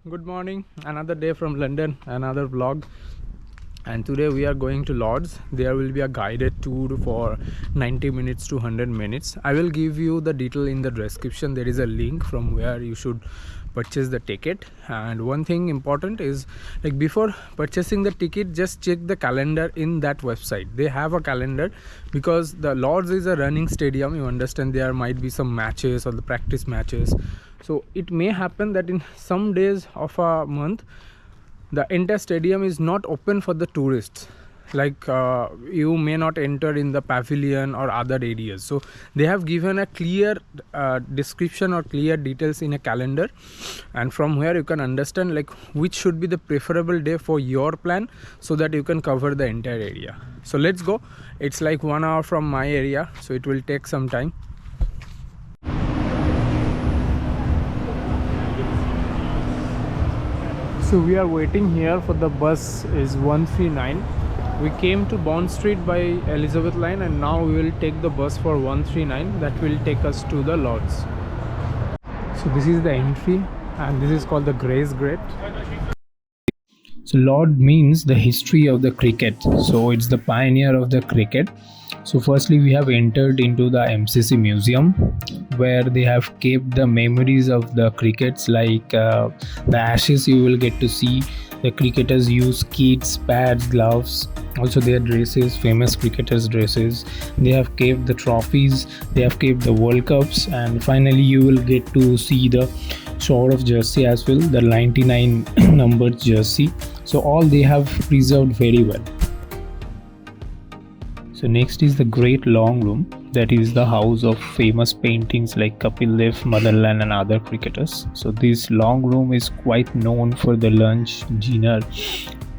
Good morning, another day from London, another vlog. And today we are going to Lords. There will be a guided tour for 90 minutes to 100 minutes. I will give you the detail in the description. There is a link from where you should purchase the ticket. And one thing important is, like, before purchasing the ticket, just check the calendar in that website. They have a calendar because the Lords is a running stadium. You understand, there might be some matches or the practice matches. So it may happen that in some days of a month the entire stadium is not open for the tourists, like you may not enter in the pavilion or other areas. So they have given a clear description or clear details in a calendar, and from where you can understand like which should be the preferable day for your plan, so that you can cover the entire area. So let's go. It's like 1 hour from my area, so it will take some time. So we are waiting here for the bus is 139. We came to Bond Street by Elizabeth Line, and now we will take the bus for 139 that will take us to the Lords. So this is the entry, and this is called the Grace Gate. So Lord means the history of the cricket. So it's the pioneer of the cricket. So firstly we have entered into the MCC Museum, where they have kept the memories of the crickets, like the ashes. You will get to see the cricketers use kits, pads, gloves, also their dresses, famous cricketers dresses. They have kept the trophies, they have kept the World Cups, and finally you will get to see the sort of jersey as well, the 99 numbered jersey. So all they have preserved very well. So next is the great long room, that is the house of famous paintings like Kapil Dev, Motherland and other cricketers. So this long room is quite known for the lunch dinner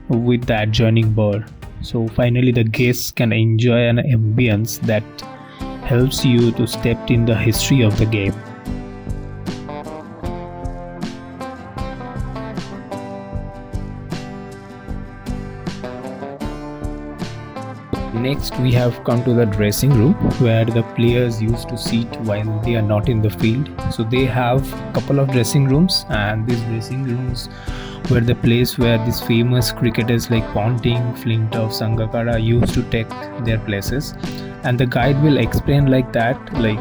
with the adjoining bar. So finally the guests can enjoy an ambience that helps you to step in the history of the game. Next we have come to the dressing room, where the players used to sit while they are not in the field. So they have a couple of dressing rooms, and these dressing rooms were the place where these famous cricketers like Ponting, Flintoff, Sangakkara used to take their places. And the guide will explain like that, like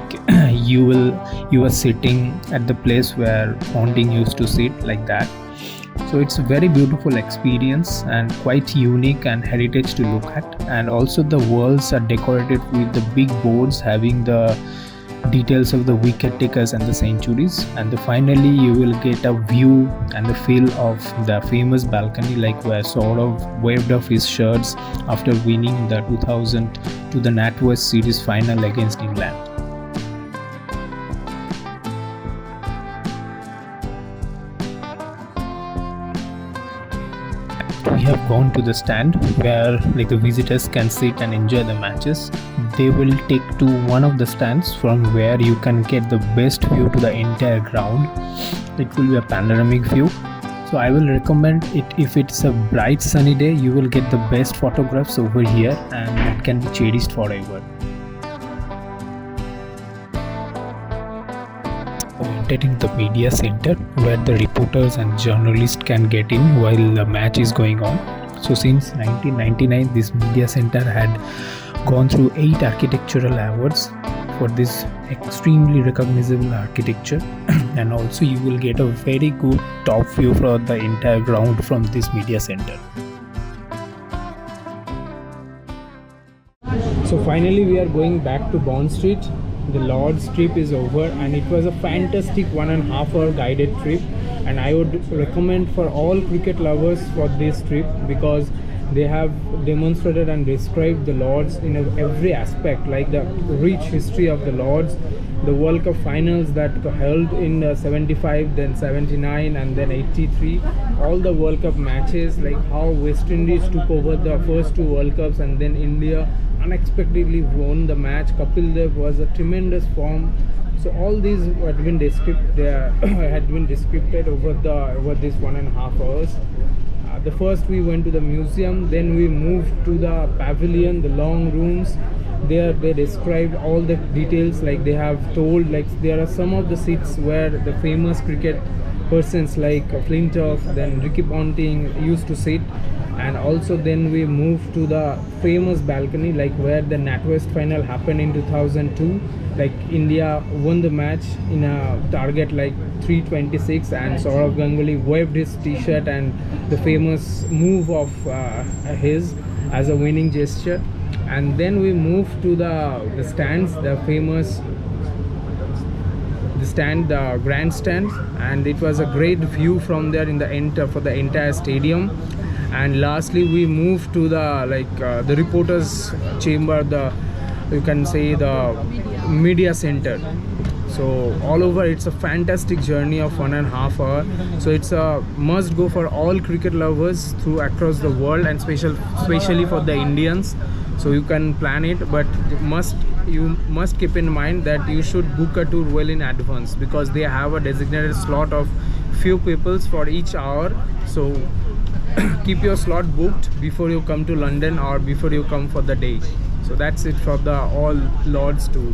you are sitting at the place where Ponting used to sit, like that. So it's a very beautiful experience and quite unique and heritage to look at. And also the walls are decorated with the big boards having the details of the wicket takers and the centuries. And finally you will get a view and the feel of the famous balcony, like where Saurav waved off his shirts after winning the 2002 the NatWest series final against England. We have gone to the stand where like the visitors can sit and enjoy the matches. They will take to one of the stands from where you can get the best view to the entire ground. It will be a panoramic view. So I will recommend it. If it's a bright sunny day, you will get the best photographs over here, and it can be cherished forever. Entering the media center, where the reporters and journalists can get in while the match is going on. So since 1999 this media center had gone through 8 architectural awards for this extremely recognizable architecture. And also you will get a very good top view for the entire ground from this media center. So finally we are going back to Bond Street. The Lord's trip is over, and it was a fantastic 1.5 hour guided trip, and I would recommend for all cricket lovers for this trip, because they have demonstrated and described the Lords in every aspect, like the rich history of the Lords, the World Cup finals that held in 75, then 79 and then 83, all the World Cup matches, like how West Indies took over the first 2 World Cups and then India unexpectedly won the match. Kapil Dev was a tremendous form. So all these had been described over this 1.5 hours. The first we went to the museum, then we moved to the pavilion, the long rooms. There they described all the details, like they have told, like there are some of the seats where the famous cricket persons like Flintoff, then Ricky Ponting used to sit. And also then we moved to the famous balcony, like where the NatWest final happened in 2002. Like India won the match in a target like 326, and Saurav Ganguly waved his t-shirt and the famous move of his as a winning gesture. And then we moved to the stands, the famous the grandstands, and it was a great view from there in the for the entire stadium. And lastly we moved to the reporters chamber, you can say the media center. So all over it's a fantastic journey of 1.5 hours. So it's a must go for all cricket lovers across the world, and especially for the Indians. So you can plan it, but you must keep in mind that you should book a tour well in advance, because they have a designated slot of few peoples for each hour. So keep your slot booked before you come to London or before you come for the day. So that's it for the all Lords tour.